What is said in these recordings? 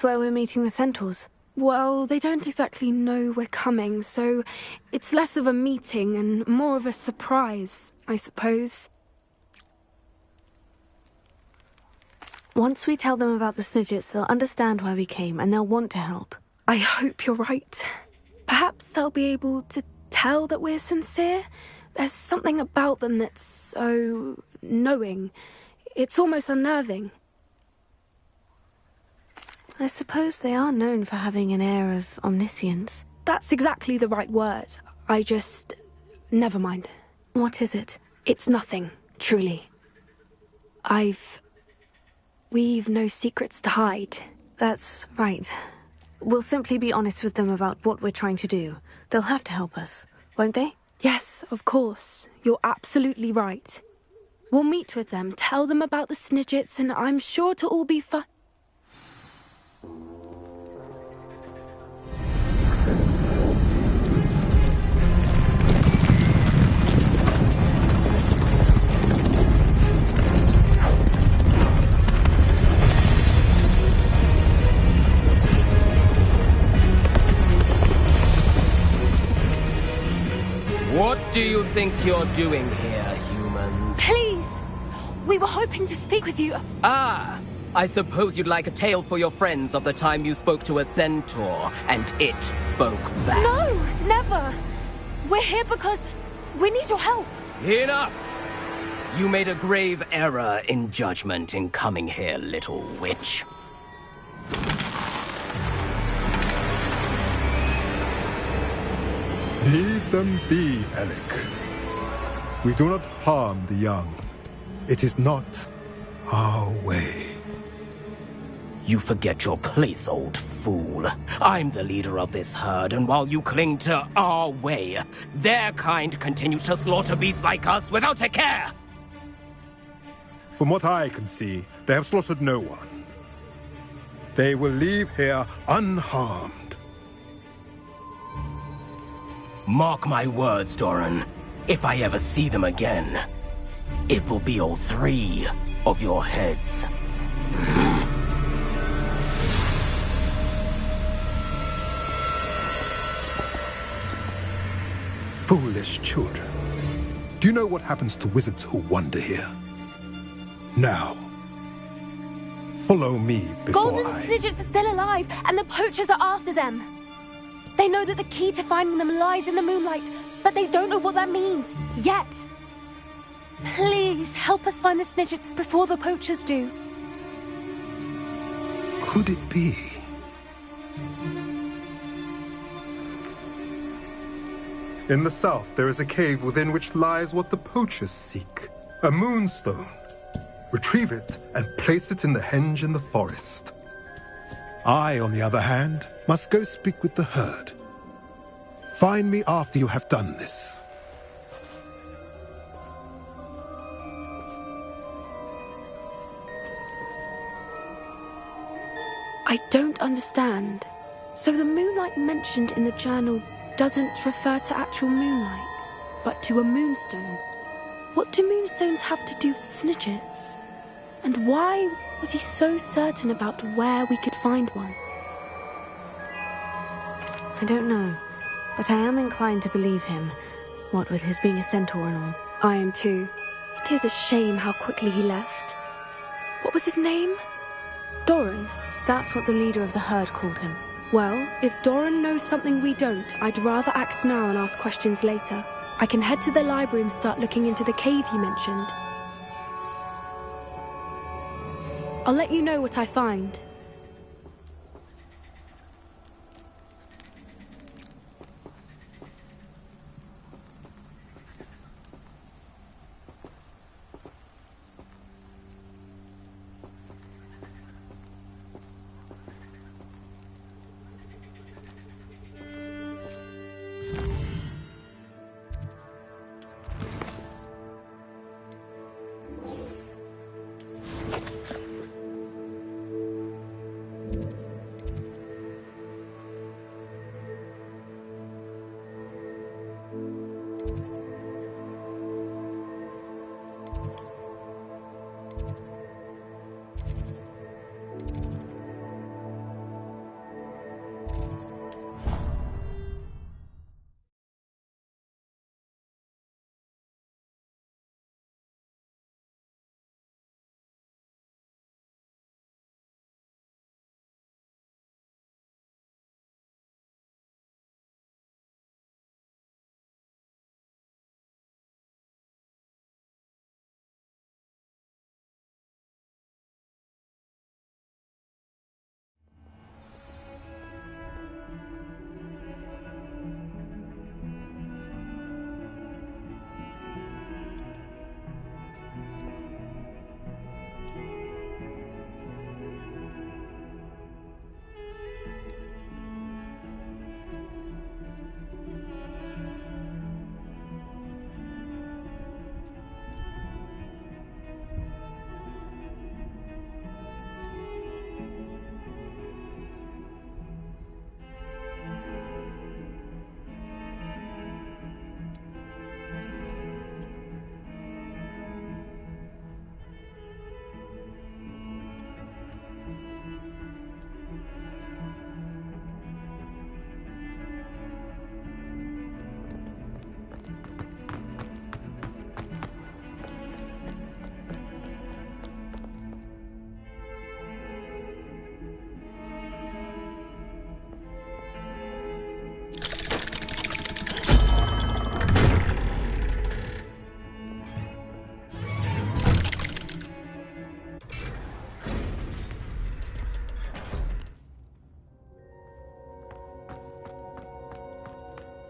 where we're meeting the centaurs? Well, they don't exactly know we're coming, so it's less of a meeting and more of a surprise, I suppose. Once we tell them about the Snidgets, they'll understand why we came and they'll want to help. I hope you're right. Perhaps they'll be able to tell that we're sincere. There's something about them that's so knowing. It's almost unnerving. I suppose they are known for having an air of omniscience. That's exactly the right word. Never mind. What is it? It's nothing, truly. We've no secrets to hide. That's right. We'll simply be honest with them about what we're trying to do. They'll have to help us, won't they? Yes, of course. You're absolutely right. We'll meet with them, tell them about the Snidgets, and I'm sure it'll all be fun. What do you think you're doing here, humans? Please! We were hoping to speak with you. Ah! I suppose you'd like a tale for your friends of the time you spoke to a centaur, and it spoke back. No! Never! We're here because we need your help. Enough! You made a grave error in judgment in coming here, little witch. Leave them be, Alec. We do not harm the young. It is not our way. You forget your place, old fool. I'm the leader of this herd, and while you cling to our way, their kind continue to slaughter beasts like us without a care! From what I can see, they have slaughtered no one. They will leave here unharmed. Mark my words, Doran. If I ever see them again, it will be all 3 of your heads. Foolish children. Do you know what happens to wizards who wander here? Now, follow me before Golden Snidgets are still alive, and the poachers are after them. They know that the key to finding them lies in the moonlight, but they don't know what that means, yet. Please, help us find the Snidgets before the poachers do. Could it be? In the south, there is a cave within which lies what the poachers seek. A moonstone. Retrieve it and place it in the henge in the forest. I, on the other hand, must go speak with the herd. Find me after you have done this. I don't understand. So the moonlight mentioned in the journal doesn't refer to actual moonlight, but to a moonstone. What do moonstones have to do with Snidgets? And why was he so certain about where we could find one? I don't know, but I am inclined to believe him, what with his being a centaur and all. I am too. It is a shame how quickly he left. What was his name? Doran? That's what the leader of the herd called him. Well, if Doran knows something we don't, I'd rather act now and ask questions later. I can head to the library and start looking into the cave you mentioned. I'll let you know what I find.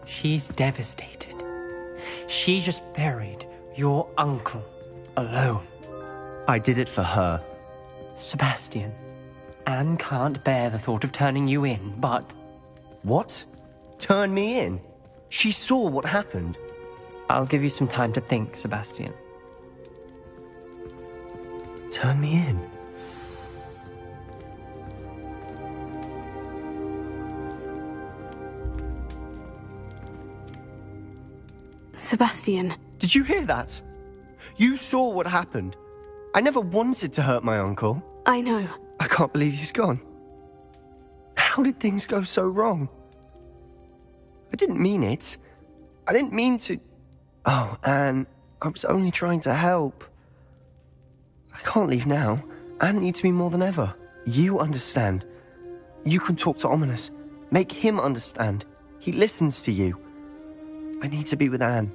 She's devastated. She just buried your uncle alone. I did it for her. Sebastian, Anne can't bear the thought of turning you in, but... What? Turn me in? She saw what happened. I'll give you some time to think, Sebastian. Turn me in? Sebastian. Did you hear that? You saw what happened. I never wanted to hurt my uncle. I know. I can't believe he's gone. How did things go so wrong? I didn't mean it. I didn't mean to... Oh, Anne, I was only trying to help. I can't leave now. Anne needs me more than ever. You understand. You can talk to Ominous. Make him understand. He listens to you. I need to be with Anne.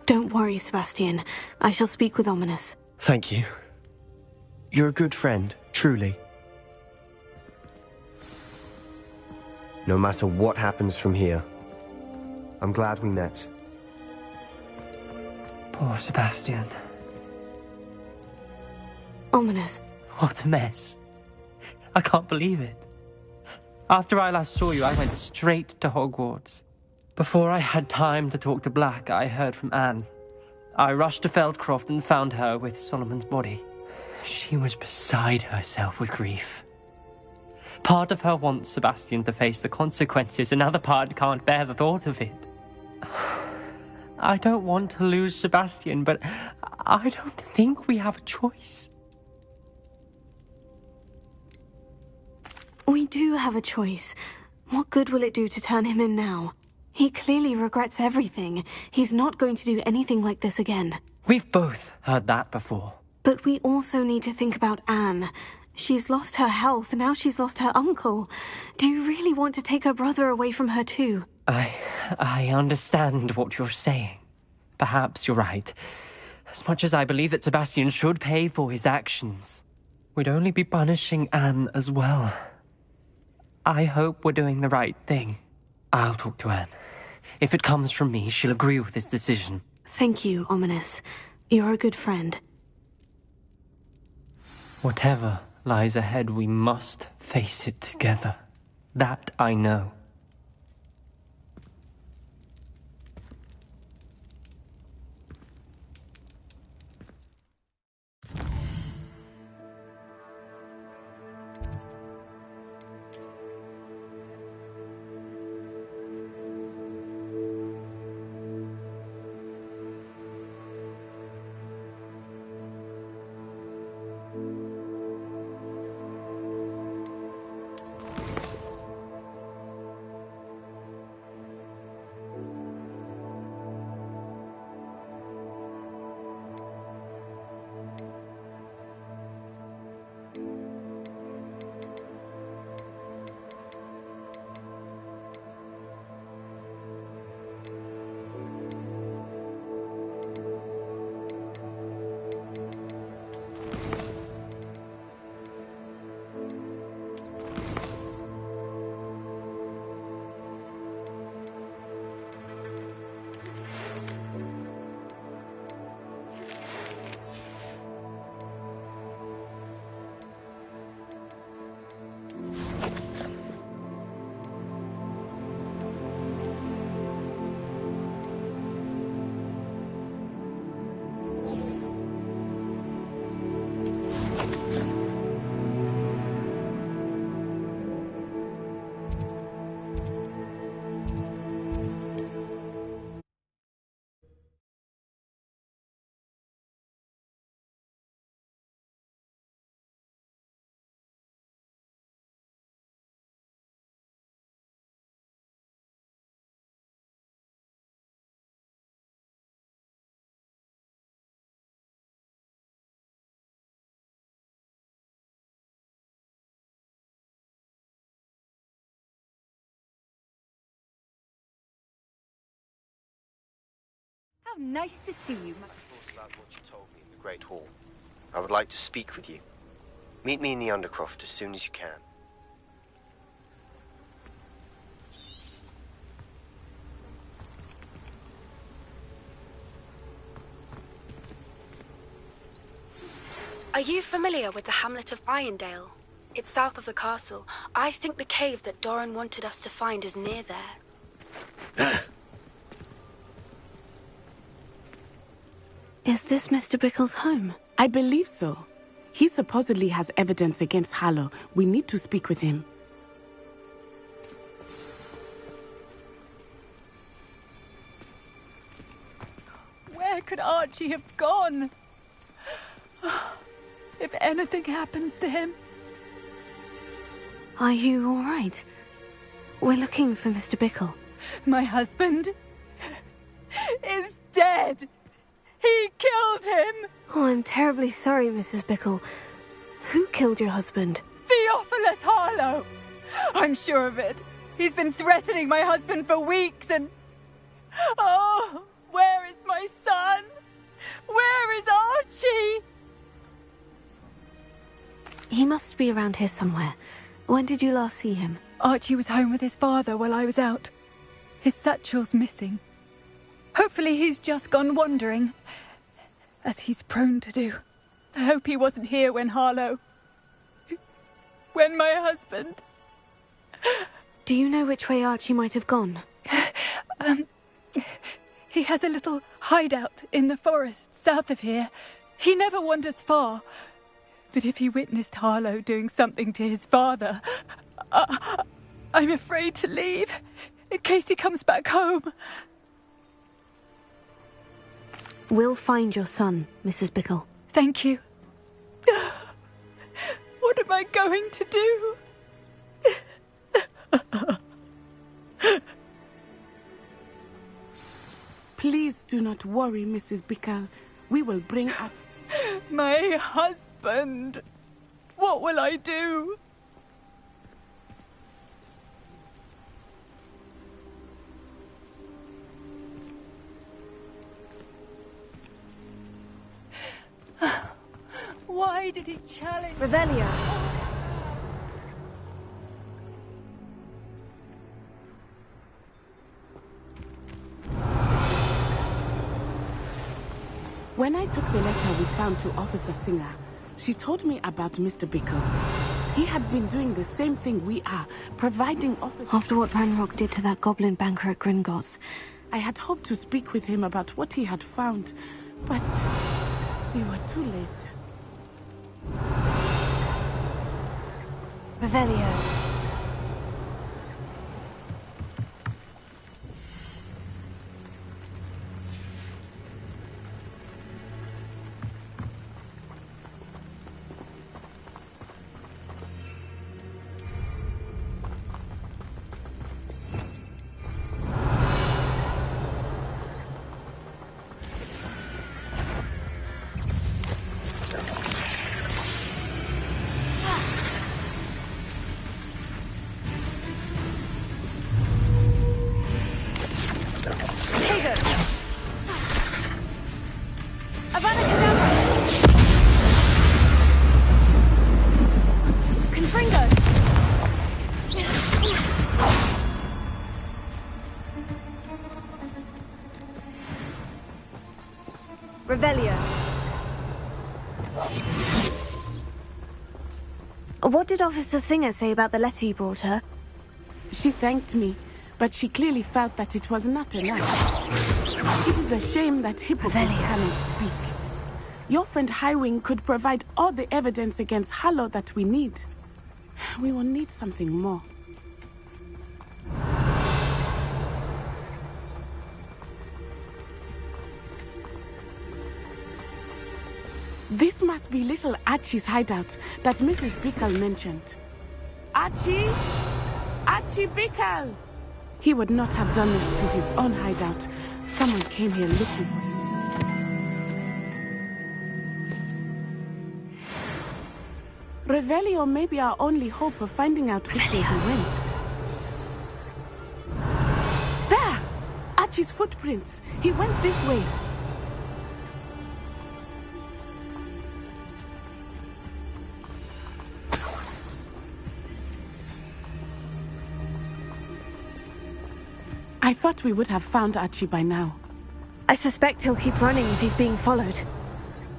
Don't worry, Sebastian. I shall speak with Ominous. Thank you. You're a good friend, truly. No matter what happens from here, I'm glad we met. Poor Sebastian. Ominous. What a mess. I can't believe it. After I last saw you, I went straight to Hogwarts. Before I had time to talk to Black, I heard from Anne. I rushed to Feldcroft and found her with Solomon's body. She was beside herself with grief. Part of her wants Sebastian to face the consequences, another part can't bear the thought of it. I don't want to lose Sebastian, but I don't think we have a choice. We do have a choice. What good will it do to turn him in now? He clearly regrets everything. He's not going to do anything like this again. We've both heard that before. But we also need to think about Anne. She's lost her health, now she's lost her uncle. Do you really want to take her brother away from her too? I understand what you're saying. Perhaps you're right. As much as I believe that Sebastian should pay for his actions, we'd only be punishing Anne as well. I hope we're doing the right thing. I'll talk to Anne. If it comes from me, she'll agree with this decision. Thank you, Ominous. You're a good friend. Whatever lies ahead, we must face it together. That I know. How nice to see you. Thoughts about what you told me in the Great Hall. I would like to speak with you. Meet me in the Undercroft as soon as you can. Are you familiar with the hamlet of Irondale? It's south of the castle. I think the cave that Doran wanted us to find is near there. Is this Mr. Bickle's home? I believe so. He supposedly has evidence against Harlow. We need to speak with him. Where could Archie have gone? If anything happens to him. Are you all right? We're looking for Mr. Bickle. My husband is dead. He killed him. Oh, I'm terribly sorry, Mrs. Bickle. Who killed your husband? Theophilus Harlow. I'm sure of it. He's been threatening my husband for weeks and... Oh, where is my son? Where is Archie? He must be around here somewhere. When did you last see him? Archie was home with his father while I was out. His satchel's missing. Hopefully he's just gone wandering, as he's prone to do. I hope he wasn't here when Harlow... when my husband... Do you know which way Archie might have gone? He has a little hideout in the forest south of here. He never wanders far. But if he witnessed Harlow doing something to his father, I'm afraid to leave, in case he comes back home. We'll find your son, Mrs. Bickle. Thank you. What am I going to do? Please do not worry, Mrs. Bickle. We will bring up... My husband. What will I do? Why did he challenge... Revelio. When I took the letter we found to Officer Singer, she told me about Mr. Bickle. He had been doing the same thing we are, providing officers... After what Ranrock did to that goblin banker at Gringotts. I had hoped to speak with him about what he had found, but we were too late. Revelio. Revelio. What did Officer Singer say about the letter you brought her? She thanked me, but she clearly felt that it was not enough. It is a shame that Hippogriff cannot speak. Your friend Highwing could provide all the evidence against Harlow that we need. We will need something more. This must be little Archie's hideout that Mrs. Bickle mentioned. Archie? Archie Bickle! He would not have done this to his own hideout. Someone came here looking for him. Revelio may be our only hope of finding out which way he went. There! Archie's footprints. He went this way. I thought we would have found Archie by now. I suspect he'll keep running if he's being followed.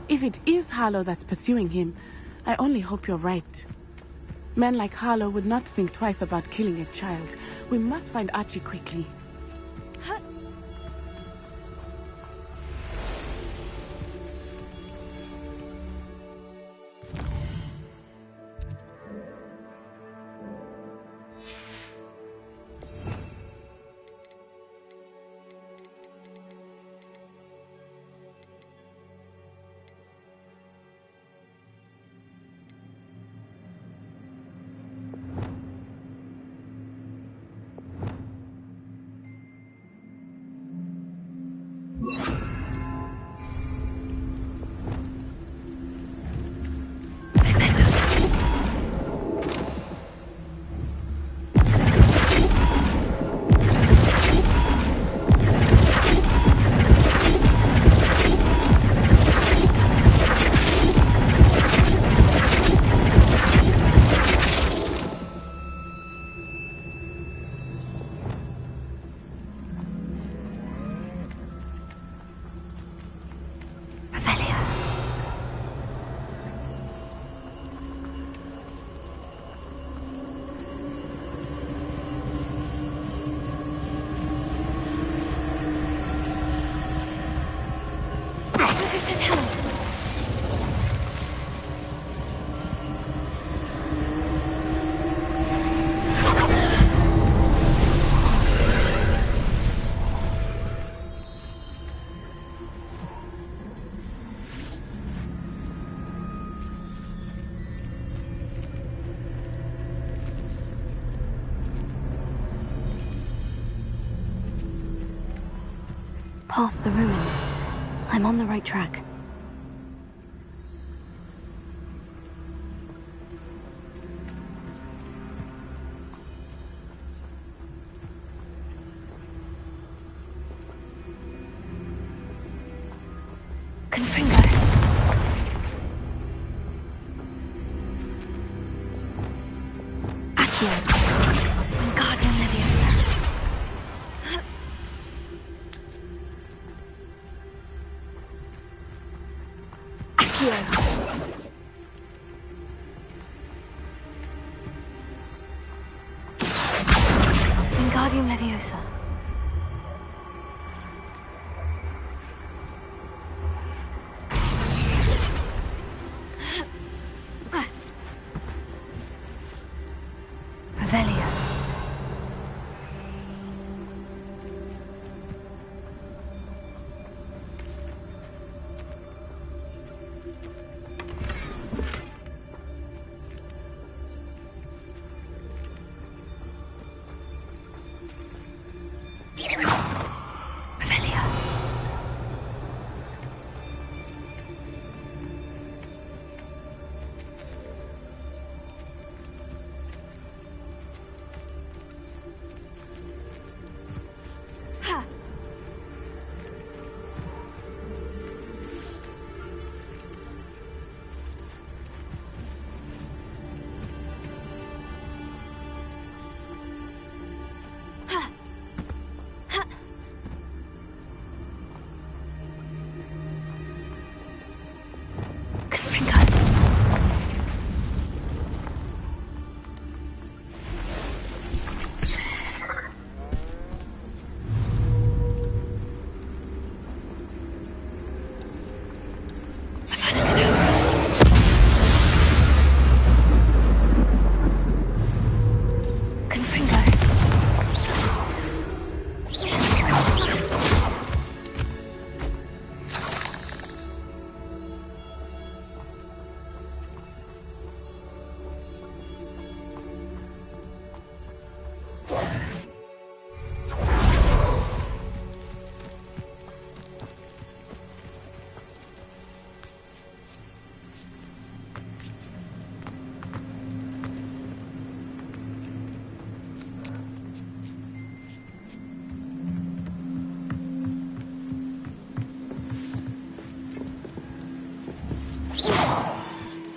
If it is Harlow that's pursuing him, I only hope you're right. Men like Harlow would not think twice about killing a child. We must find Archie quickly. Past the ruins. I'm on the right track. Confringo. Accio. Wingardium Leviosa. Wingardium Leviosa. Revelio.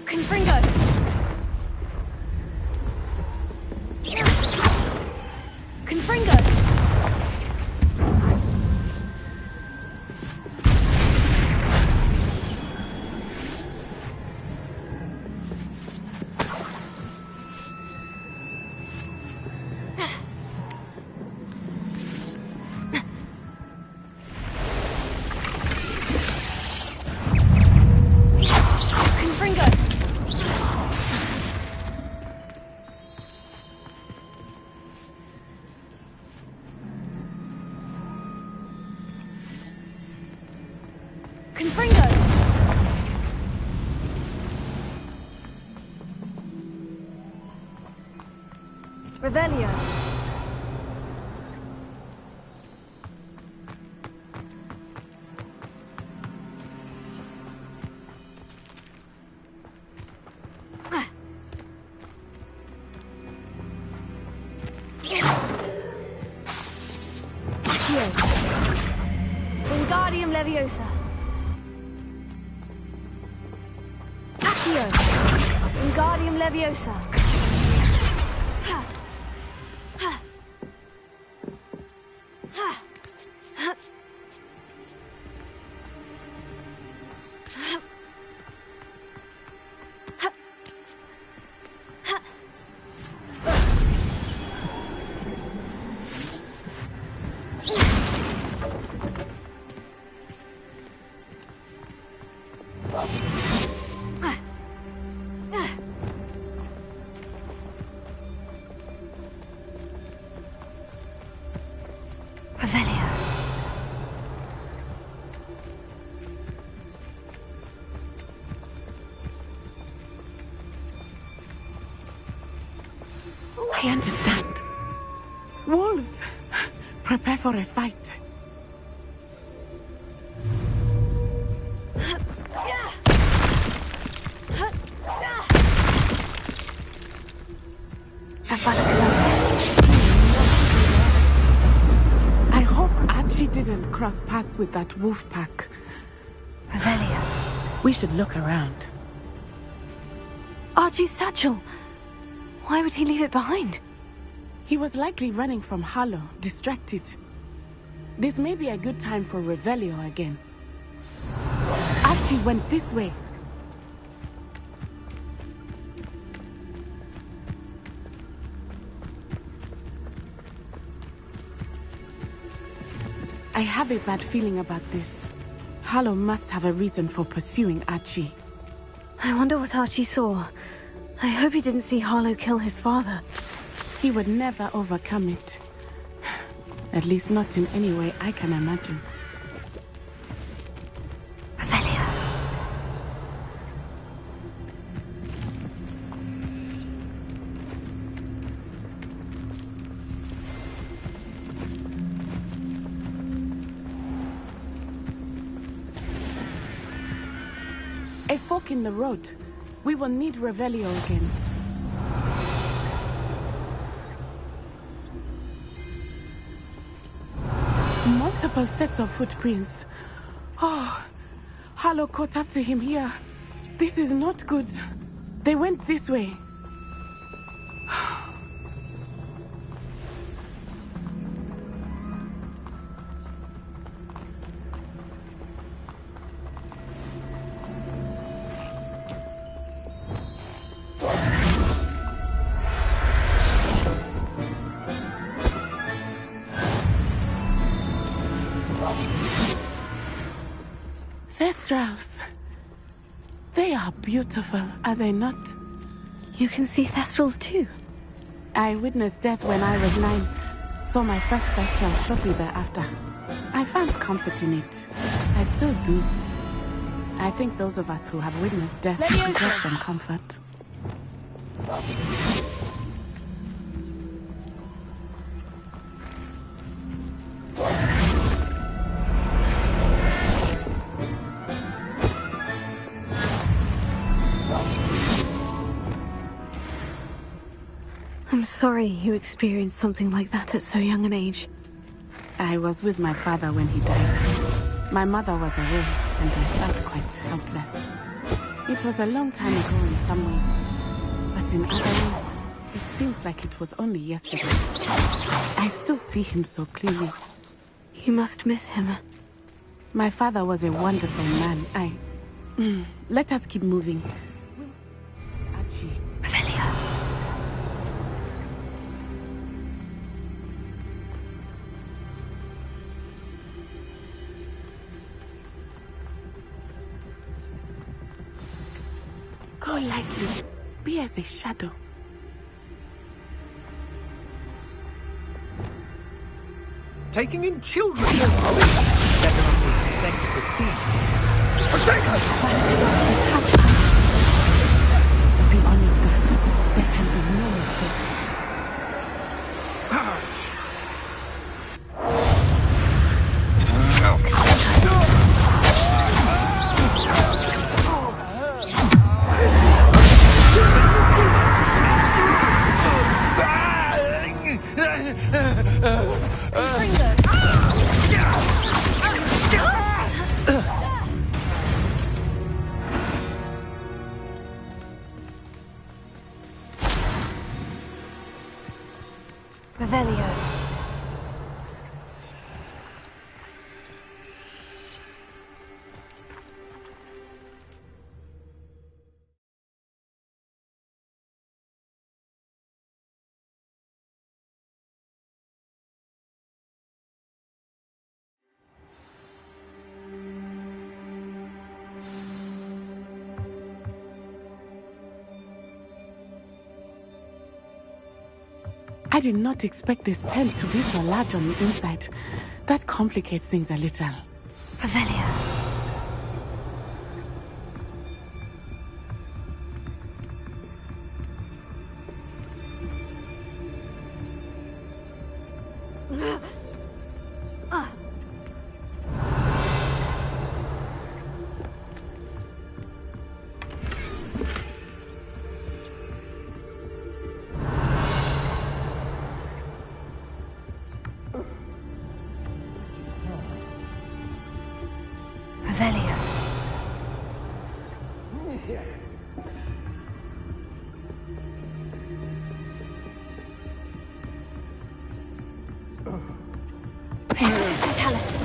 Confringo! Confringo! Revelio. Wingardium Leviosa. Accio. Wingardium Leviosa. Ha. Ha. Ha. Ha. Ha. I understand. Wolves! Prepare for a fight. I hope Archie didn't cross paths with that wolf pack. Revelio. We should look around. Archie's satchel. Why would he leave it behind? He was likely running from Harlow, distracted. This may be a good time for Revelio again. Archie went this way. I have a bad feeling about this. Harlow must have a reason for pursuing Archie. I wonder what Archie saw. I hope he didn't see Harlow kill his father. He would never overcome it. At least not in any way I can imagine. Revelio. A fork in the road. We will need Revelio again. Multiple sets of footprints. Oh, Harlow caught up to him here. This is not good. They went this way. Thestrals. They are beautiful, are they not? You can see Thestrals too. I witnessed death when I was 9. Saw my first Thestral shortly thereafter. I found comfort in it. I still do. I think those of us who have witnessed death deserve some comfort. I'm sorry you experienced something like that at so young an age. I was with my father when he died. My mother was away, and I felt quite helpless. It was a long time ago in some ways, but in other ways, it seems like it was only yesterday. I still see him so clearly. You must miss him. My father was a wonderful man. Let us keep moving. Archie. Revelio. Go lightly. Be as a shadow. Taking in children better than we expected to be. Protect us! Be on your guard. There can be no mistakes. Revelio. I did not expect this tent to be so large on the inside. That complicates things a little. Revelio. Revelio. Fatalis.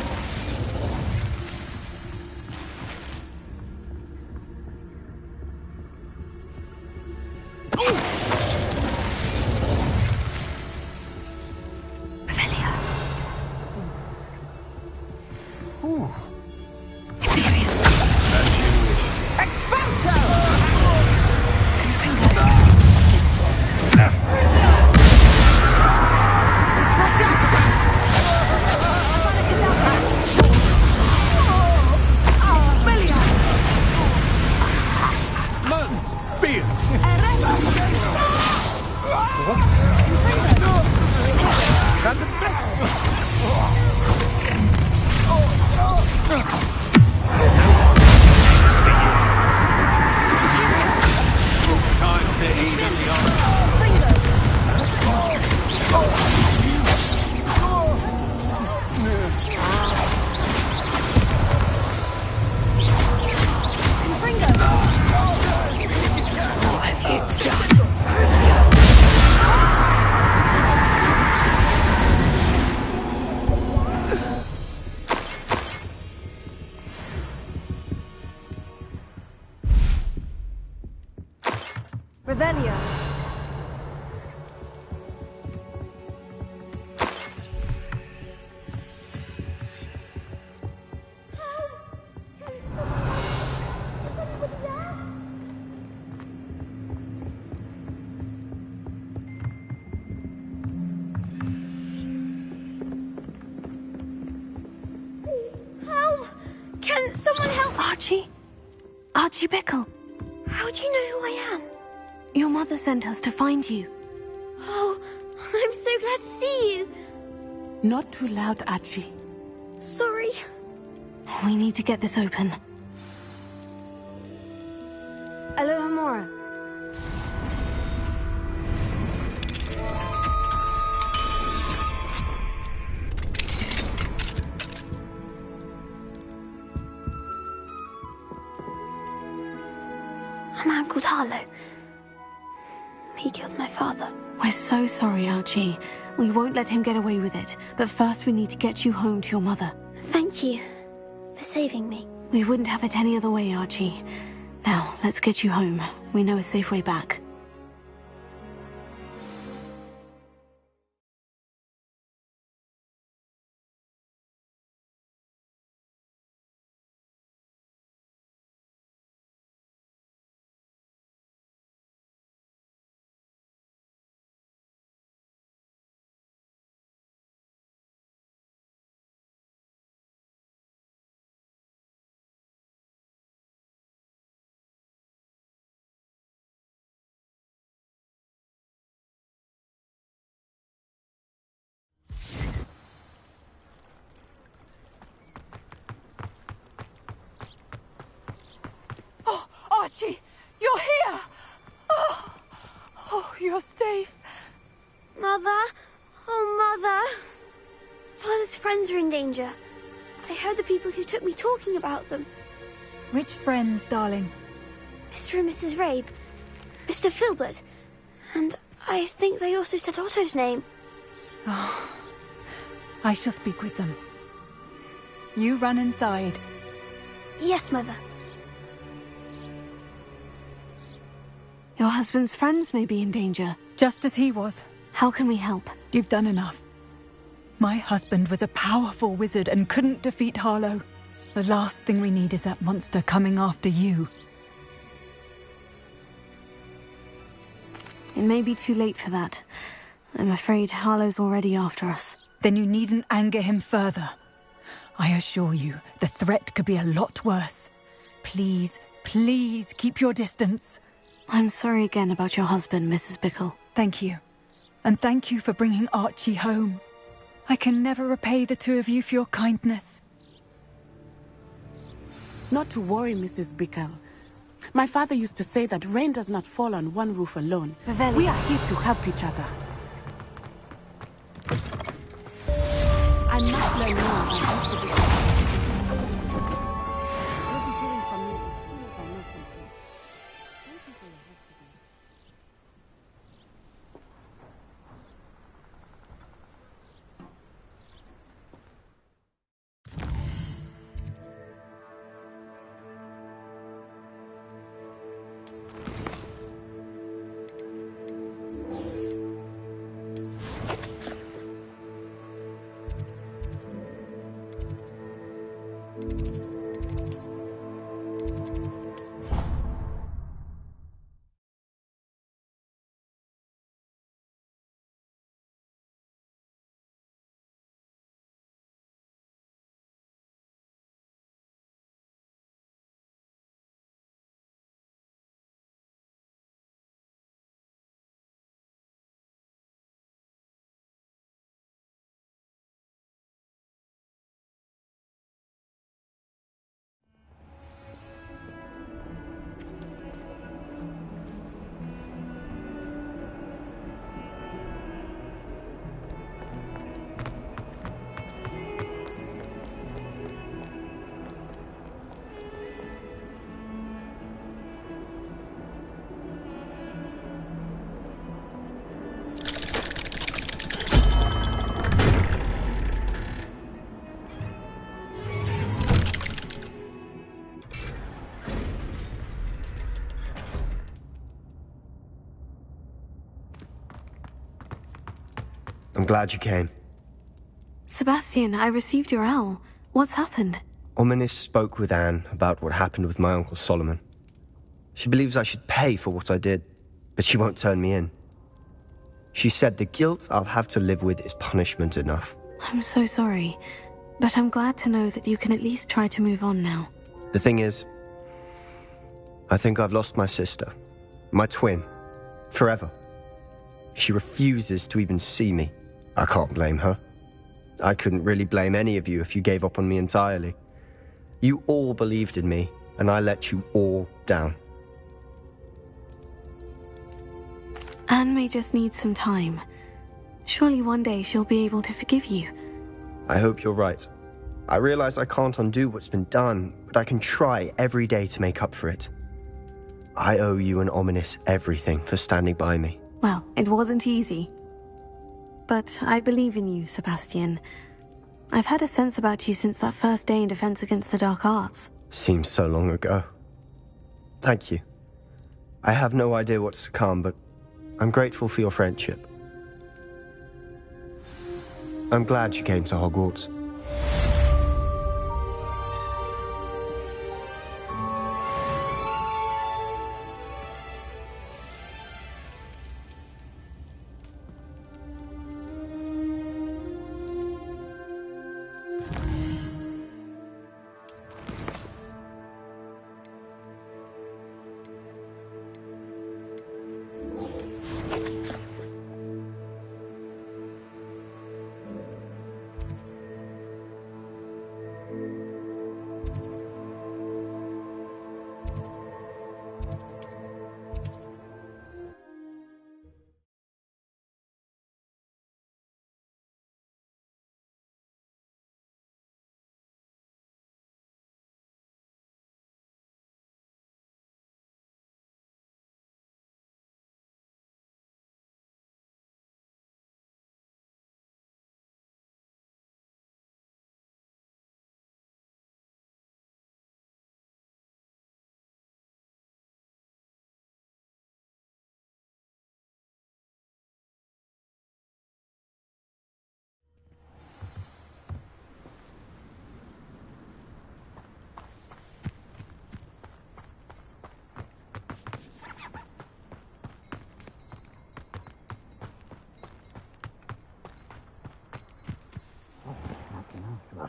Revelio. Help! Can someone help? Archie? Archie Bickle. How do you know who I am? Your mother sent us to find you. Oh, I'm so glad to see you. Not too loud, Archie. Sorry. We need to get this open. Aloha Mora. I'm Uncle Tarlo. He killed my father. We're so sorry, Archie. We won't let him get away with it. But first we need to get you home to your mother. Thank you for saving me. We wouldn't have it any other way, Archie. Now, let's get you home. We know a safe way back. Archie, you're here! Oh, you're safe. Mother? Oh, Mother. Father's friends are in danger. I heard the people who took me talking about them. Which friends, darling? Mr. and Mrs. Rabe, Mr. Filbert, and I think they also said Otto's name. Oh, I shall speak with them. You run inside. Yes, Mother. Your husband's friends may be in danger. Just as he was. How can we help? You've done enough. My husband was a powerful wizard and couldn't defeat Harlow. The last thing we need is that monster coming after you. It may be too late for that. I'm afraid Harlow's already after us. Then you needn't anger him further. I assure you, the threat could be a lot worse. Please, please keep your distance. I'm sorry again about your husband, Mrs. Bickle. Thank you. And thank you for bringing Archie home. I can never repay the two of you for your kindness. Not to worry, Mrs. Bickle. My father used to say that rain does not fall on one roof alone. Revelli. We are here to help each other. I must learn more about Mr. Bickle. You'll be hearing from me as soon as I know something. Thank you for your help today. I'm glad you came. Sebastian, I received your owl. What's happened? Ominis spoke with Anne about what happened with my Uncle Solomon. She believes I should pay for what I did, but she won't turn me in. She said the guilt I'll have to live with is punishment enough. I'm so sorry, but I'm glad to know that you can at least try to move on now. The thing is, I think I've lost my sister, my twin, forever. She refuses to even see me. I can't blame her. I couldn't really blame any of you if you gave up on me entirely. You all believed in me, and I let you all down. Anne may just need some time. Surely one day she'll be able to forgive you. I hope you're right. I realize I can't undo what's been done, but I can try every day to make up for it. I owe you and Ominis everything for standing by me. Well, it wasn't easy. But I believe in you, Sebastian. I've had a sense about you since that first day in Defense Against the Dark Arts. Seems so long ago. Thank you. I have no idea what's to come, but I'm grateful for your friendship. I'm glad you came to Hogwarts.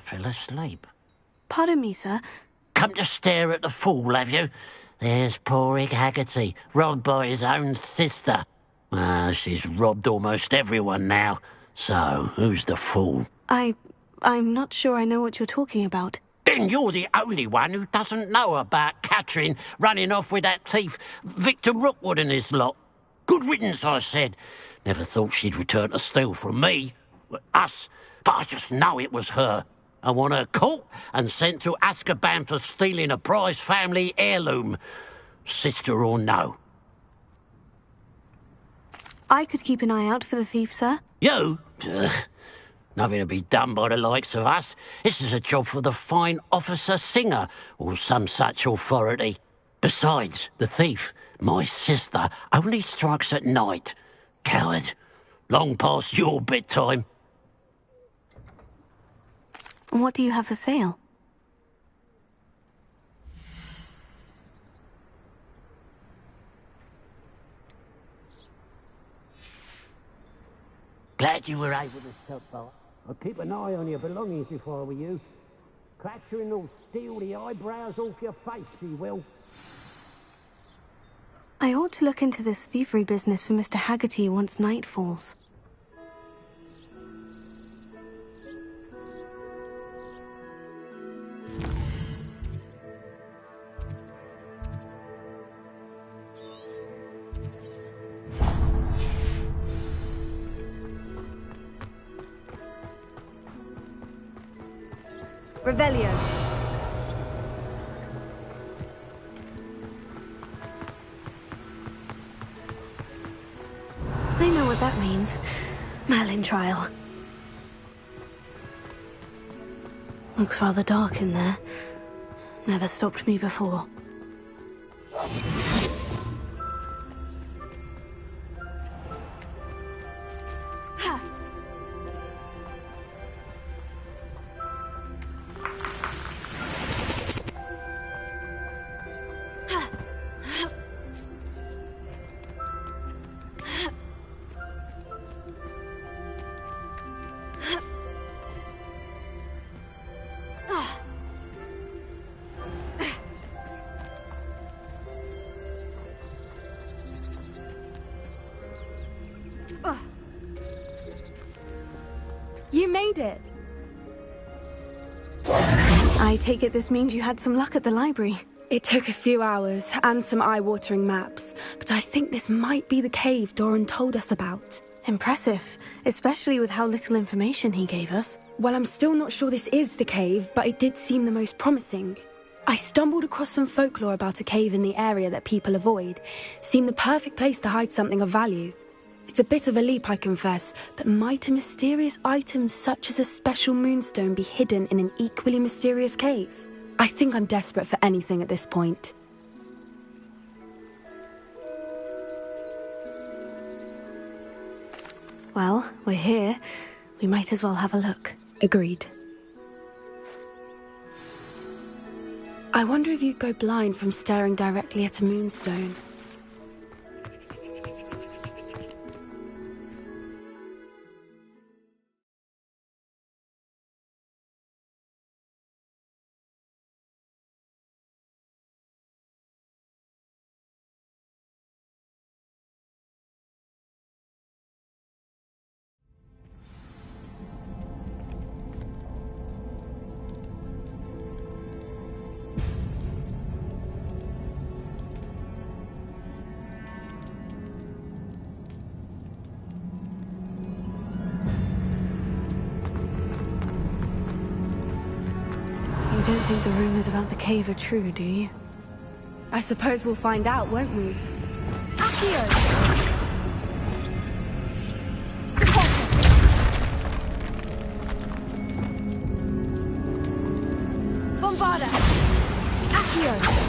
fell asleep. Pardon me, sir. Come to stare at the fool, have you? There's poor Ig Haggerty, robbed by his own sister. She's robbed almost everyone now. So, who's the fool? I'm not sure I know what you're talking about. Then you're the only one who doesn't know about Catherine running off with that thief Victor Rookwood and his lot. Good riddance, I said. Never thought she'd return to steal from me. Us. But I just know it was her. I want her caught and sent to Azkaban for stealing a prize family heirloom. Sister or no. I could keep an eye out for the thief, sir. You? Nothing to be done by the likes of us. This is a job for the fine officer Singer, or some such authority. Besides, the thief, my sister, only strikes at night. Coward. Long past your bedtime. What do you have for sale? Glad you were able to stop by. I'd keep an eye on your belongings if I were you. Catherine will steal the eyebrows off your face, she will. I ought to look into this thievery business for Mr. Haggerty once night falls. Revelio. I know what that means. Merlin trial. Looks rather dark in there. Never stopped me before. You made it. I take it this means you had some luck at the library. It took a few hours and some eye-watering maps, but I think this might be the cave Doran told us about. Impressive, especially with how little information he gave us. Well, I'm still not sure this is the cave, but it did seem the most promising. I stumbled across some folklore about a cave in the area that people avoid. Seemed the perfect place to hide something of value. It's a bit of a leap, I confess, but might a mysterious item such as a special moonstone be hidden in an equally mysterious cave? I think I'm desperate for anything at this point. Well, we're here. We might as well have a look. Agreed. I wonder if you'd go blind from staring directly at a moonstone. You don't think the rumors about the cave are true, do you? I suppose we'll find out, won't we? Accio! Bombarda! Accio!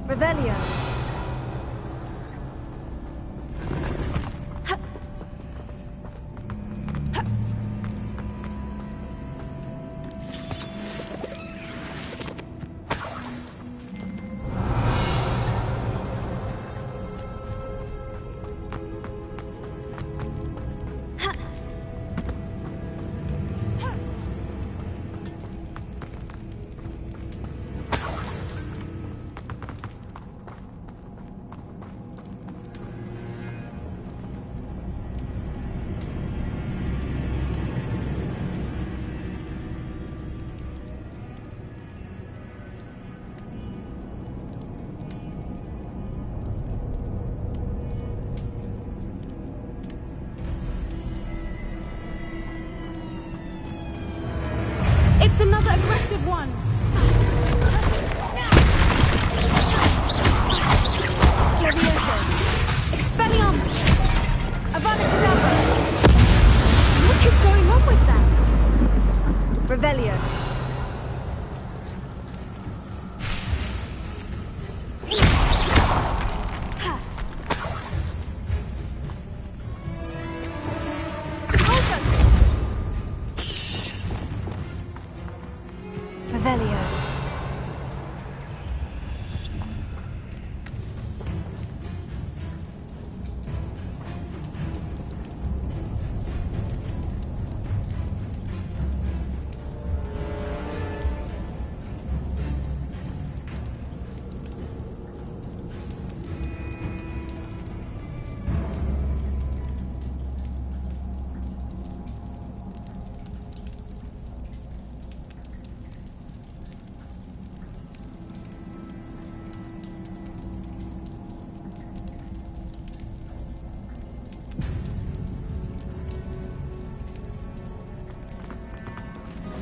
Revelio.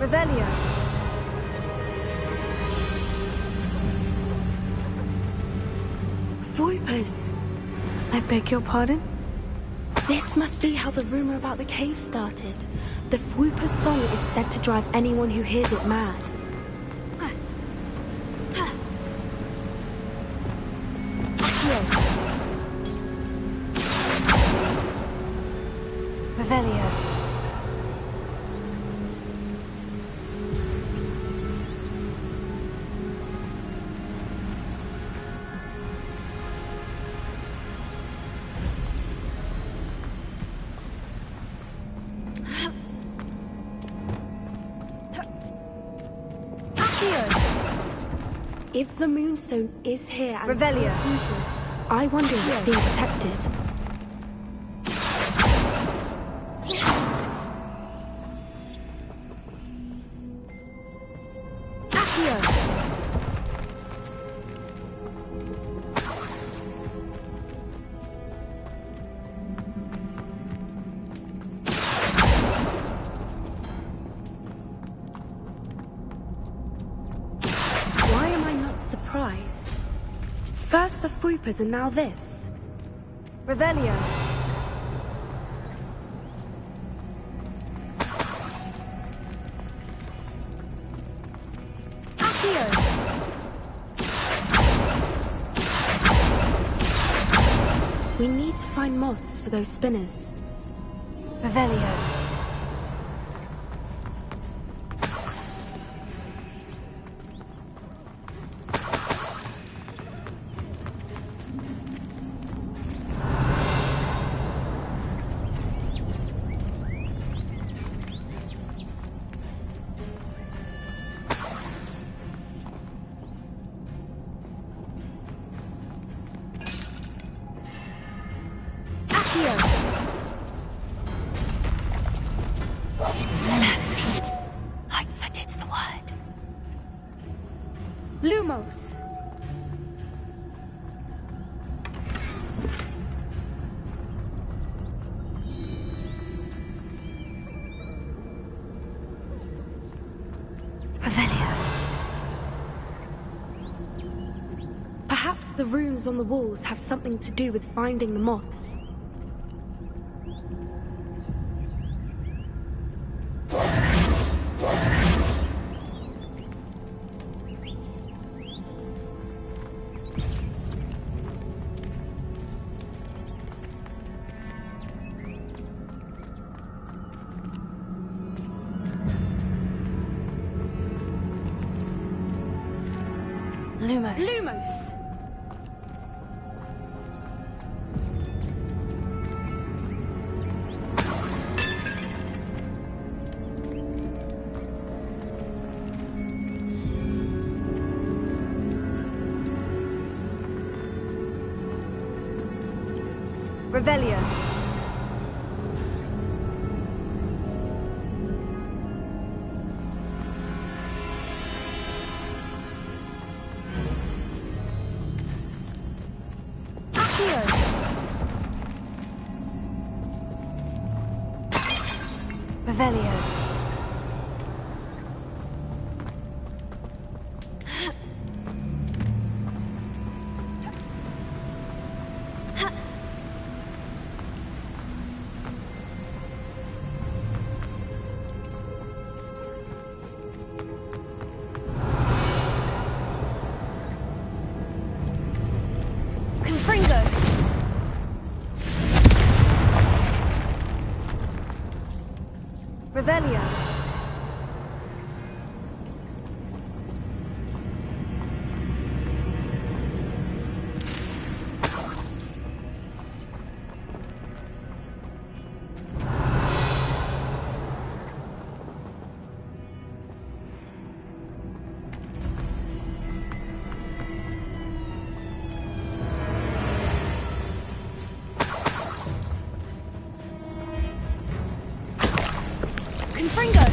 Revelio. Voipers! I beg your pardon? This must be how the rumor about the cave started. The Fwooper's song is said to drive anyone who hears it mad. Revelio. If the Moonstone is here and Revelio. Fwoopers, I wonder if it's being protected. Why am I not surprised? First the Fwoopers and now this. Revelio. We need to find moths for those spinners. Revelio. Lightfoot, it's the word. Lumos! Revelio. Perhaps the runes on the walls have something to do with finding the moths. Lumos. Lumos! Revelio. Revelio. Confringo. Revelio. Confringo.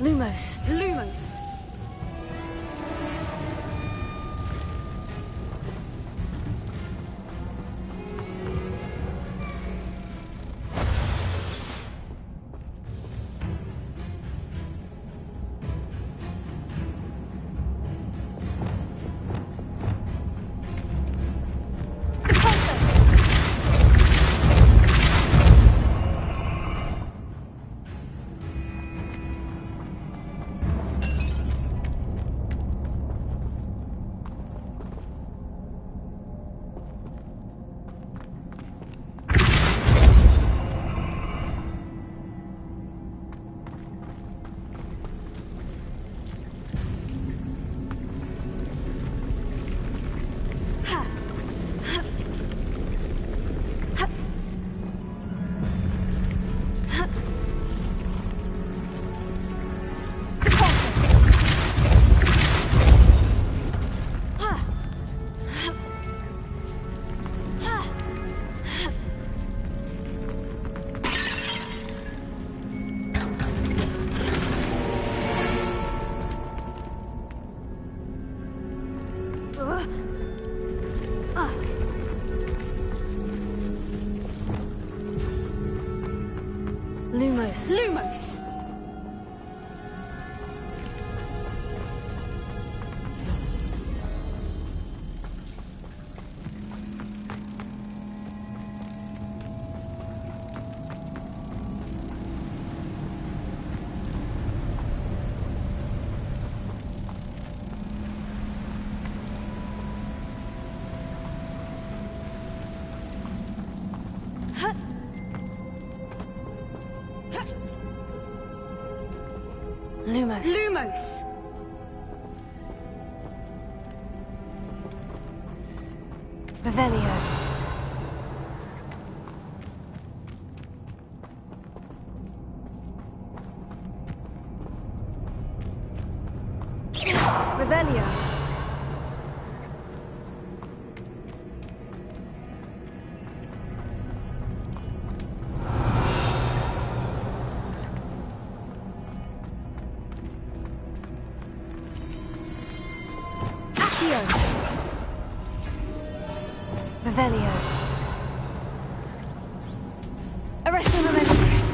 Lumos. Lumos! Lumos. Lumos! Revelio. Revelio. Accio. Revelio. Arresto Revelio.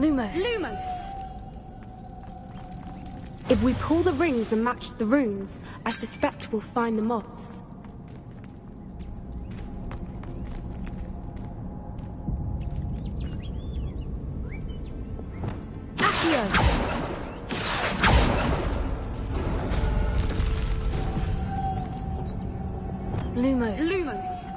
Lumos. Lumos! If we pull the rings and match the runes, I suspect we'll find the moths. Lumos. Lumos!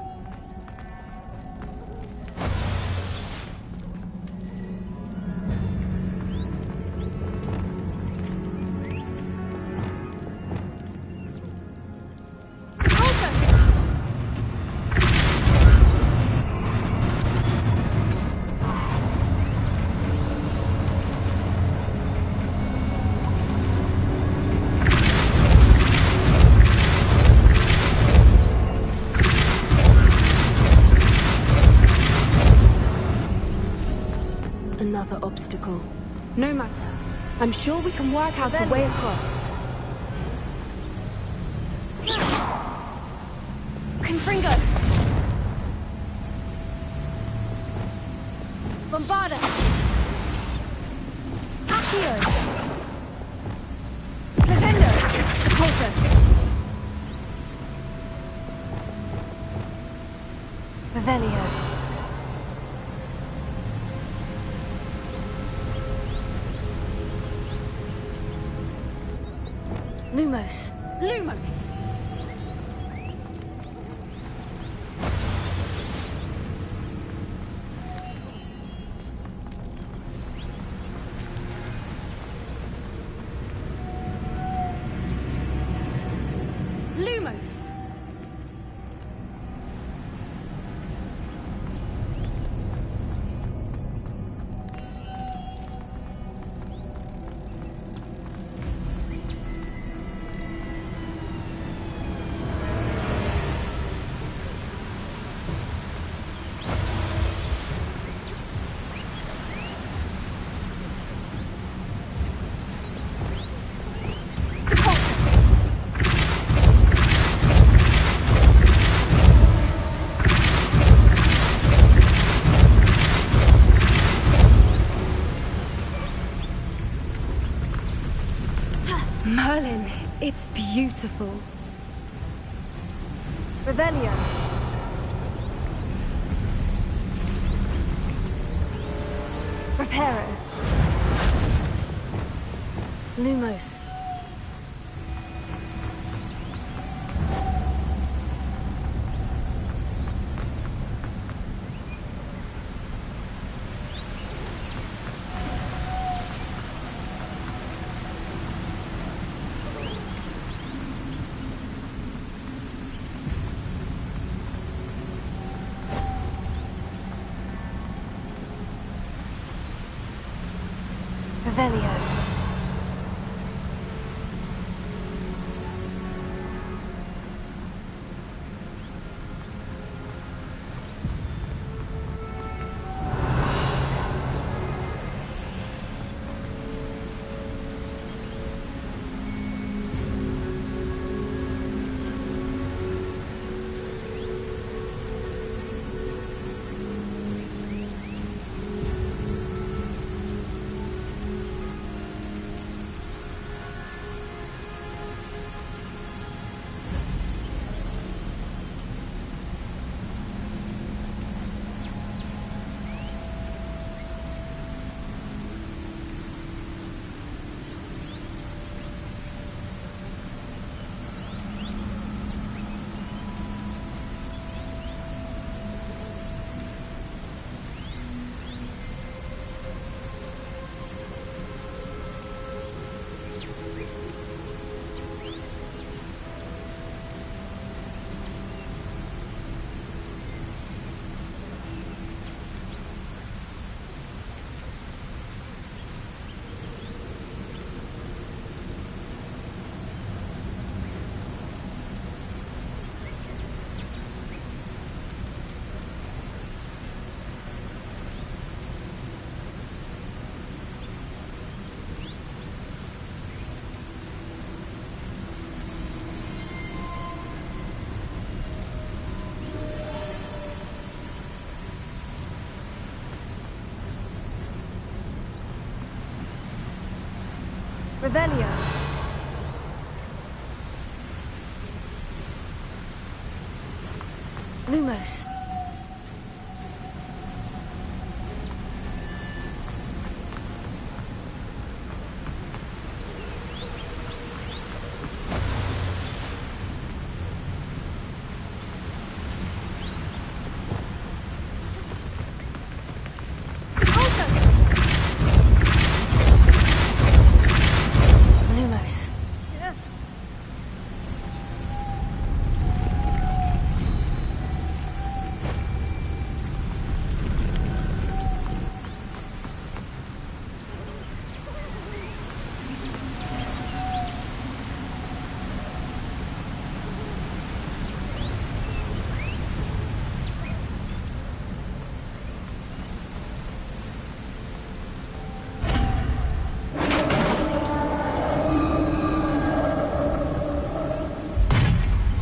Another obstacle. No matter. I'm sure we can work out a way across. Confringo. Bombarda. Accio. Clavendo. Pulsar. Revelio. Lumos. Lumos! Lumos! Merlin, it's beautiful. Revelio. Reparo. Lumos. Revelio. Revelio. Lumos.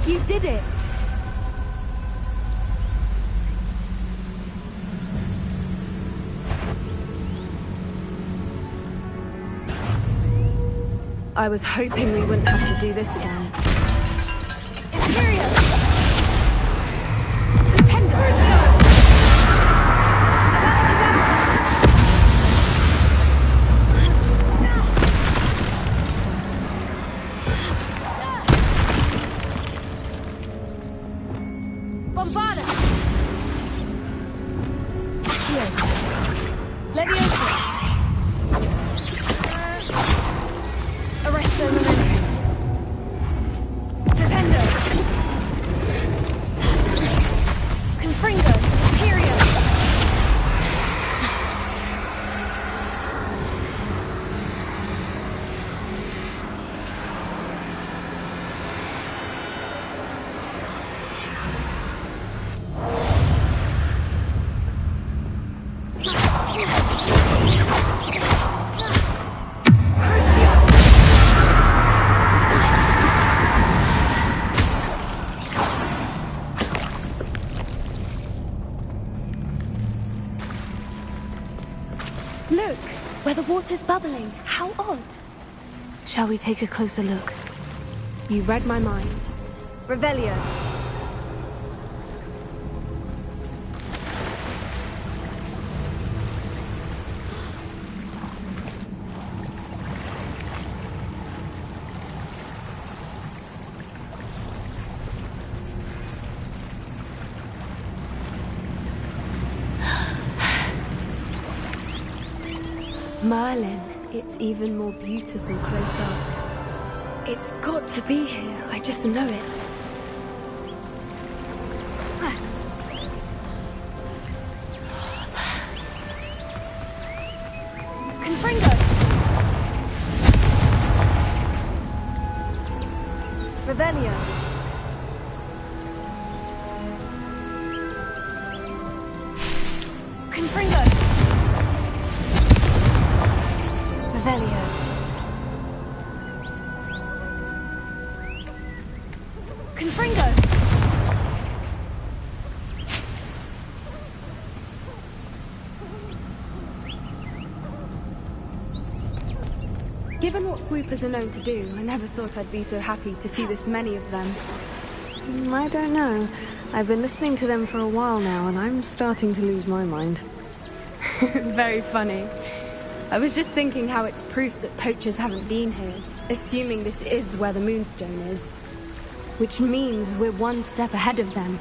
You did it! I was hoping we wouldn't have to do this again. Look, where the water's bubbling. How odd. Shall we take a closer look? You read my mind. Revelio. Merlin, it's even more beautiful close up. It's got to be here, I just know it. Confringo! Revelio. Confringo! Revelio. Confringo! Given what Whoopers are known to do, I never thought I'd be so happy to see this many of them. I don't know. I've been listening to them for a while now, and I'm starting to lose my mind. Very funny. I was just thinking how it's proof that poachers haven't been here, assuming this is where the Moonstone is. Which means we're one step ahead of them.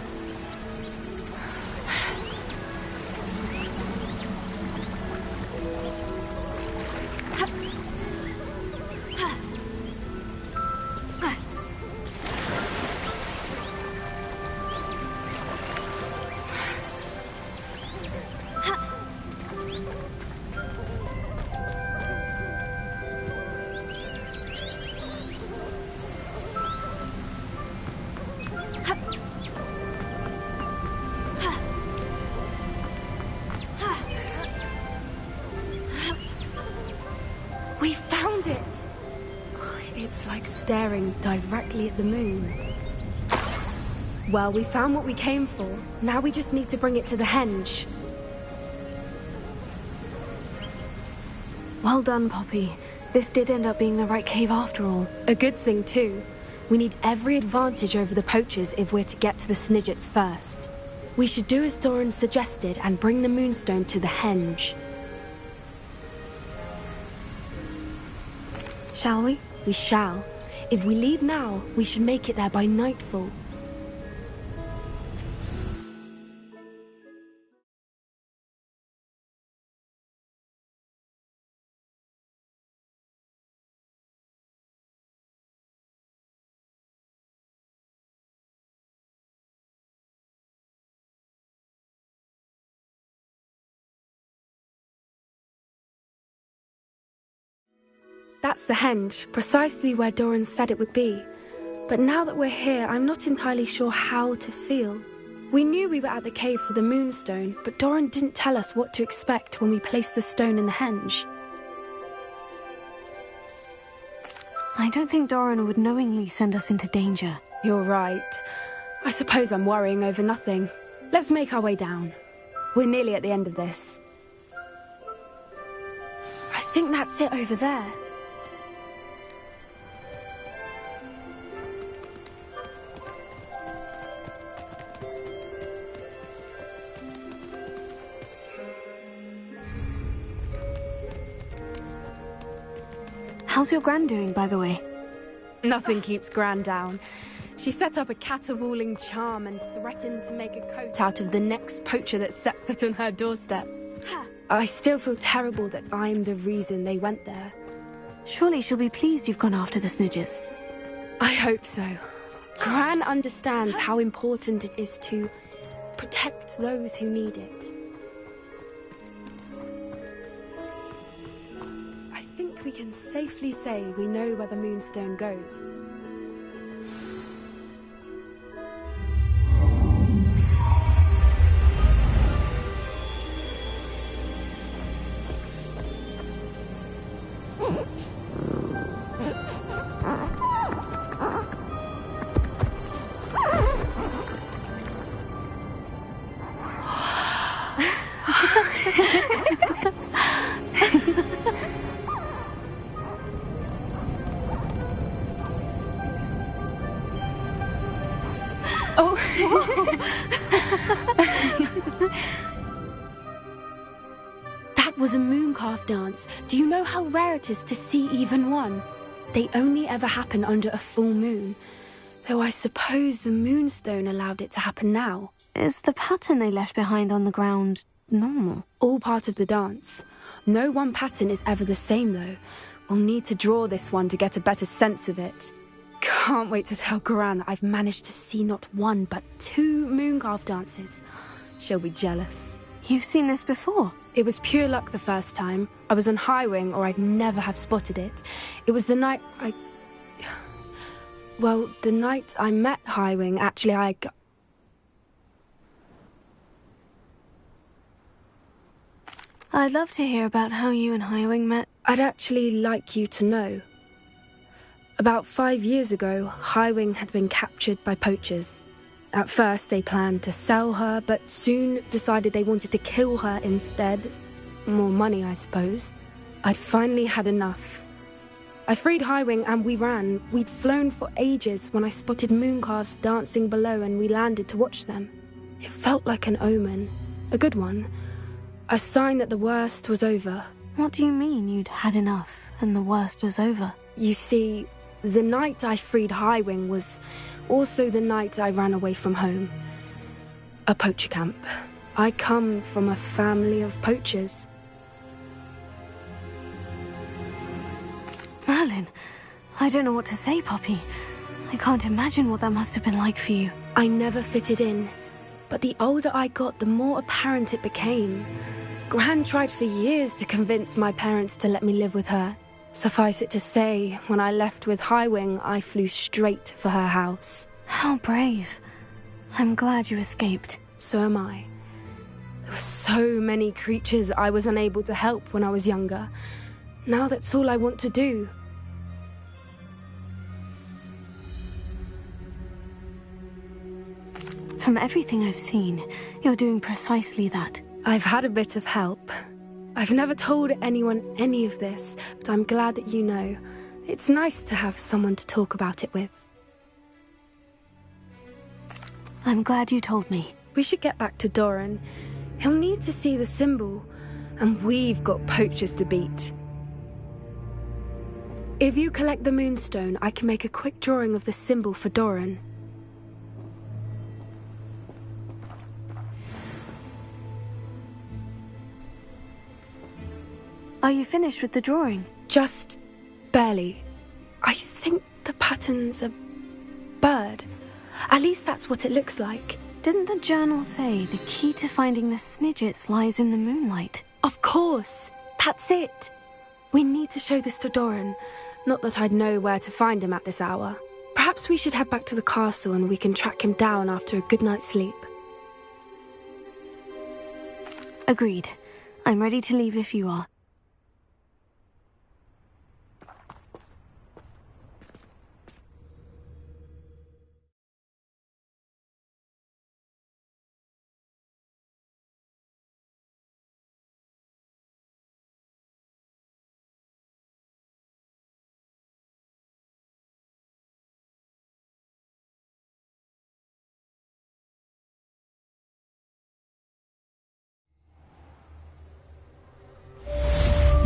We found it! It's like staring directly at the moon. Well, we found what we came for. Now we just need to bring it to the henge. Well done, Poppy. This did end up being the right cave after all. A good thing, too. We need every advantage over the poachers if we're to get to the Snidgets first. We should do as Doran suggested and bring the Moonstone to the henge. Shall we? We shall. If we leave now, we should make it there by nightfall. That's the henge, precisely where Doran said it would be. But now that we're here, I'm not entirely sure how to feel. We knew we were at the cave for the Moonstone, but Doran didn't tell us what to expect when we placed the stone in the henge. I don't think Doran would knowingly send us into danger. You're right. I suppose I'm worrying over nothing. Let's make our way down. We're nearly at the end of this. I think that's it over there. How's your Gran doing, by the way? Nothing keeps Gran down. She set up a caterwauling charm and threatened to make a coat out of the next poacher that set foot on her doorstep. I still feel terrible that I'm the reason they went there. Surely she'll be pleased you've gone after the Snidgets. I hope so. Gran understands how important it is to protect those who need it. I think we can safely say we know where the Moonstone goes. That was a mooncalf dance. Do you know how rare it is to see even one? They only ever happen under a full moon. Though I suppose the Moonstone allowed it to happen now. Is the pattern they left behind on the ground normal? All part of the dance. No one pattern is ever the same, though. We'll need to draw this one to get a better sense of it. Can't wait to tell Gran that I've managed to see not one, but 2 mooncalf dances. She'll be jealous. You've seen this before? It was pure luck the first time. I was on Highwing, or I'd never have spotted it. It was the night the night I met Highwing, actually, I'd love to hear about how you and Highwing met. I'd actually like you to know. About 5 years ago, Highwing had been captured by poachers. At first, they planned to sell her, but soon decided they wanted to kill her instead. More money, I suppose. I'd finally had enough. I freed Highwing and we ran. We'd flown for ages when I spotted mooncalves dancing below and we landed to watch them. It felt like an omen. A good one. A sign that the worst was over. What do you mean you'd had enough and the worst was over? You see, the night I freed Highwing was also the night I ran away from home. A poacher camp. I come from a family of poachers. Merlin, I don't know what to say, Poppy. I can't imagine what that must have been like for you. I never fitted in, but the older I got, the more apparent it became. Gran tried for years to convince my parents to let me live with her. Suffice it to say, when I left with Highwing, I flew straight for her house. How brave. I'm glad you escaped. So am I. There were so many creatures I was unable to help when I was younger. Now that's all I want to do. From everything I've seen, you're doing precisely that. I've had a bit of help. I've never told anyone any of this, but I'm glad that you know. It's nice to have someone to talk about it with. I'm glad you told me. We should get back to Doran. He'll need to see the symbol, and we've got poachers to beat. If you collect the Moonstone, I can make a quick drawing of the symbol for Doran. Are you finished with the drawing? Just barely. I think the pattern's a bird. At least that's what it looks like. Didn't the journal say the key to finding the Snidgets lies in the moonlight? Of course. That's it. We need to show this to Doran. Not that I'd know where to find him at this hour. Perhaps we should head back to the castle and we can track him down after a good night's sleep. Agreed. I'm ready to leave if you are.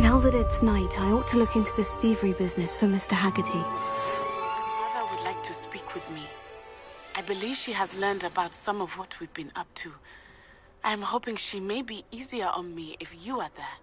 Now that it's night, I ought to look into this thievery business for Mr. Haggerty. My mother would like to speak with me. I believe she has learned about some of what we've been up to. I'm hoping she may be easier on me if you are there.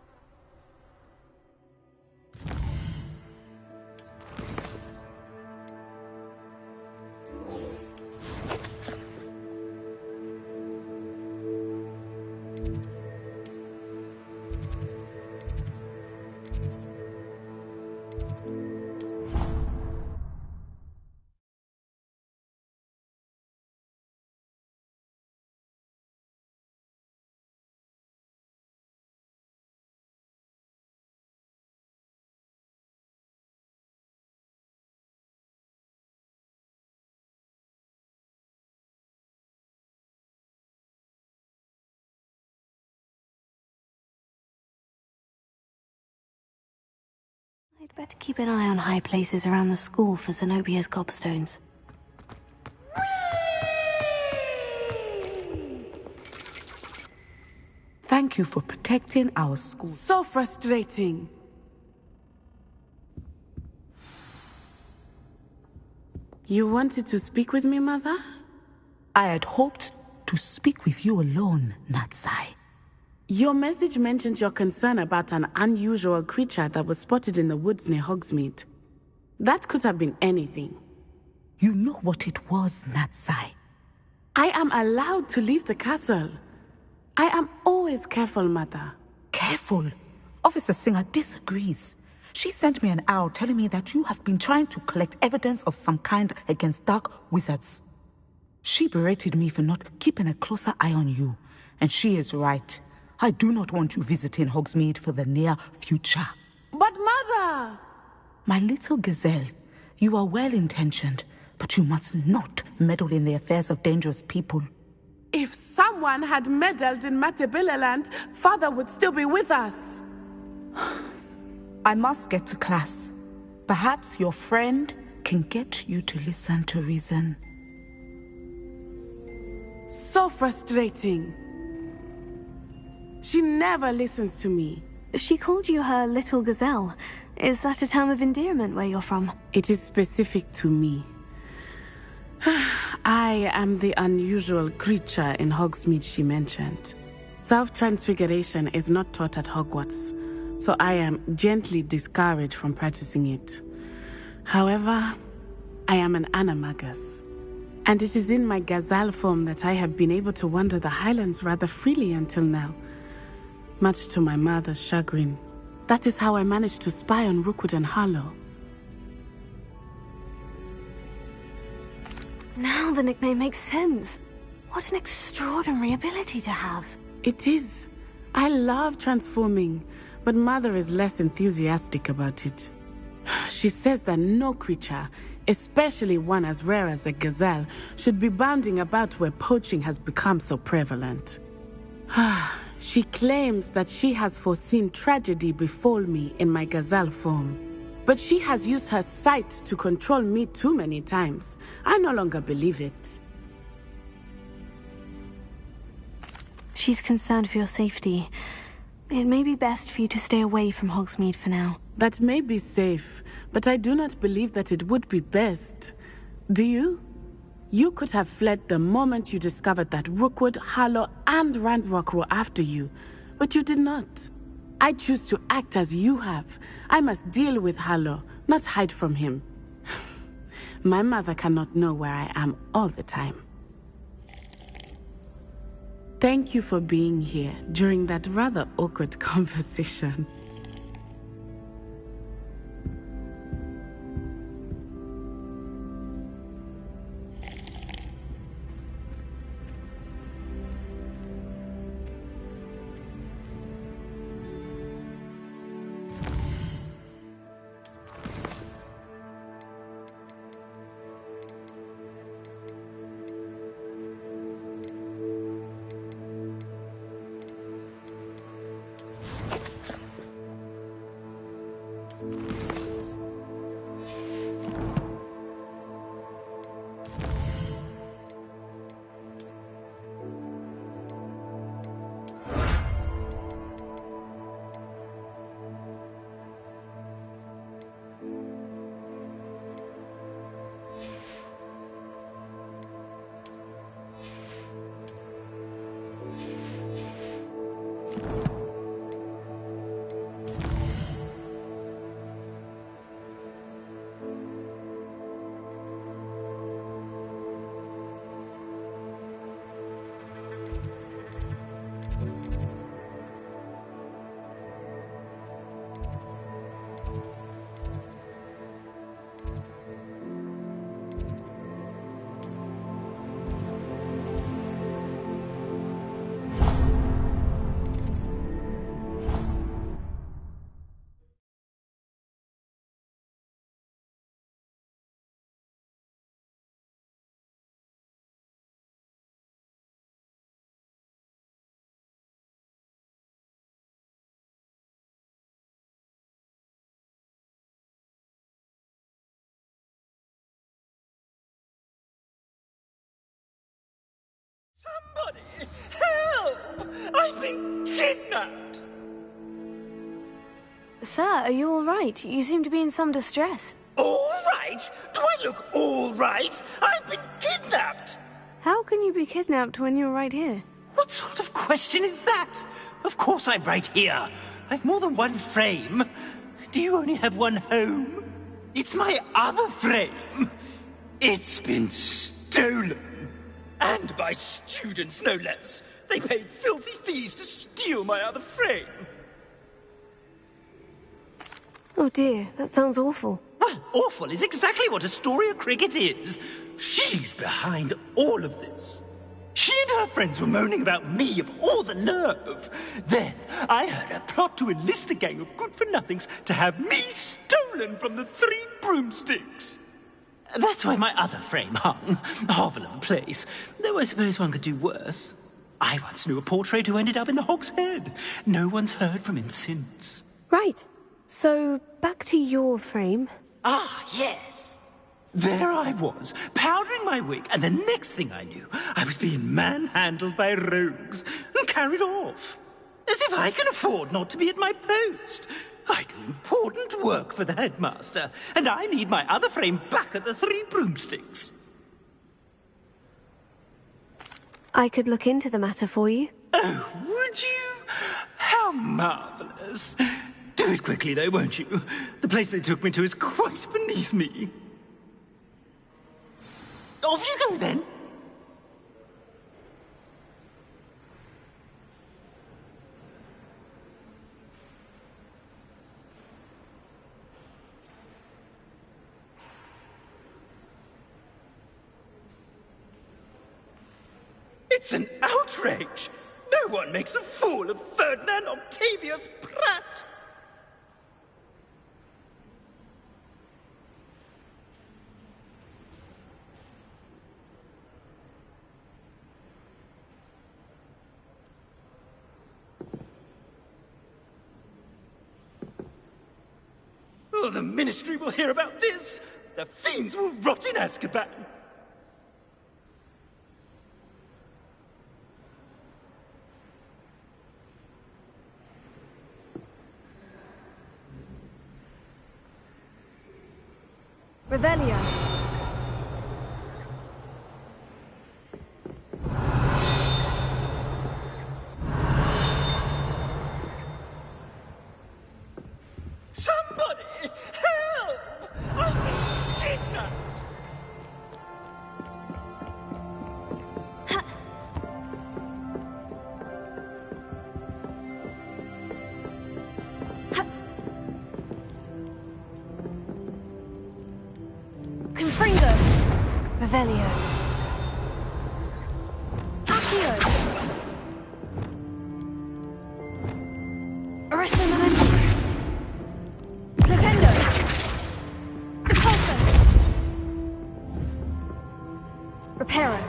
I'd better keep an eye on high places around the school for Zenobia's gobstones. Thank you for protecting our school. So frustrating. You wanted to speak with me, Mother? I had hoped to speak with you alone, Natsai. Your message mentioned your concern about an unusual creature that was spotted in the woods near Hogsmeade. That could have been anything. You know what it was, Natsai. I am allowed to leave the castle. I am always careful, Mother. Careful? Officer Singer disagrees. She sent me an owl telling me that you have been trying to collect evidence of some kind against dark wizards. She berated me for not keeping a closer eye on you, and she is right. I do not want you visiting Hogsmeade for the near future. But Mother! My little gazelle, you are well-intentioned, but you must not meddle in the affairs of dangerous people. If someone had meddled in Matabeleland, Father would still be with us. I must get to class. Perhaps your friend can get you to listen to reason. So frustrating. She never listens to me. She called you her little gazelle. Is that a term of endearment where you're from? It is specific to me. I am the unusual creature in Hogsmeade she mentioned. Self-transfiguration is not taught at Hogwarts, so I am gently discouraged from practicing it. However, I am an animagus, and it is in my gazelle form that I have been able to wander the Highlands rather freely until now. Much to my mother's chagrin. That is how I managed to spy on Rookwood and Harlow. Now the nickname makes sense. What an extraordinary ability to have. It is. I love transforming, but Mother is less enthusiastic about it. She says that no creature, especially one as rare as a gazelle, should be bounding about where poaching has become so prevalent. She claims that she has foreseen tragedy befall me in my gazelle form. But she has used her sight to control me too many times. I no longer believe it. She's concerned for your safety. It may be best for you to stay away from Hogsmeade for now. That may be safe, but I do not believe that it would be best. Do you? You could have fled the moment you discovered that Rookwood, Harlow, and Ranrock were after you, but you did not. I choose to act as you have. I must deal with Harlow, not hide from him. My mother cannot know where I am all the time. Thank you for being here during that rather awkward conversation. Somebody! Help! I've been kidnapped! Sir, are you all right? You seem to be in some distress. All right? Do I look all right? I've been kidnapped! How can you be kidnapped when you're right here? What sort of question is that? Of course I'm right here. I've more than one frame. Do you only have one home? It's my other frame. It's been stolen. And by students, no less. They paid filthy thieves to steal my other frame. Oh dear, that sounds awful. Well, awful is exactly what Astoria Cricket is. She's behind all of this. She and her friends were moaning about me, of all the nerve. Then I heard her plot to enlist a gang of good-for-nothings to have me stolen from the Three Broomsticks. That's why my other frame hung. A hovel of a place. Though I suppose one could do worse. I once knew a portrait who ended up in the Hog's Head. No one's heard from him since. Right. So, back to your frame. Ah, yes. There I was, powdering my wig, and the next thing I knew, I was being manhandled by rogues and carried off. As if I can afford not to be at my post. I do important work for the headmaster, and I need my other frame back at the Three Broomsticks. I could look into the matter for you. Oh, would you? How marvelous. Do it quickly, though, won't you? The place they took me to is quite beneath me. Off you go, then. It's an outrage! No one makes a fool of Ferdinand Octavius Pratt! Oh, the Ministry will hear about this! The fiends will rot in Azkaban! Revelio. Somebody! Help! I've been kidnapped! Confringo. Revelio. Accio. Arresto Memento. Flipendo. Depulso. Reparo.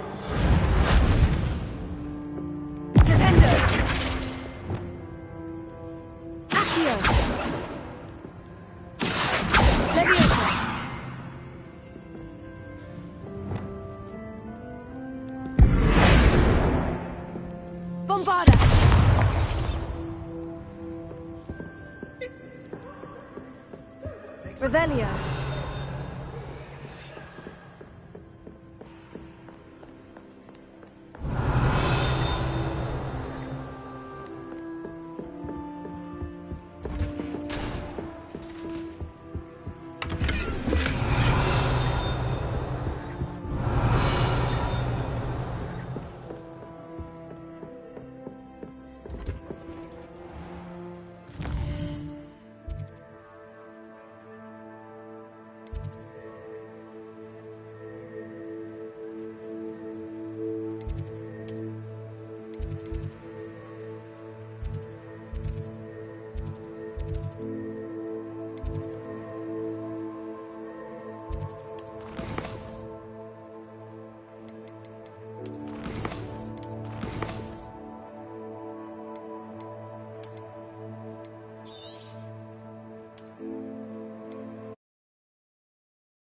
Flipendo. Accio. Leviosa. Bombarda. Revelio.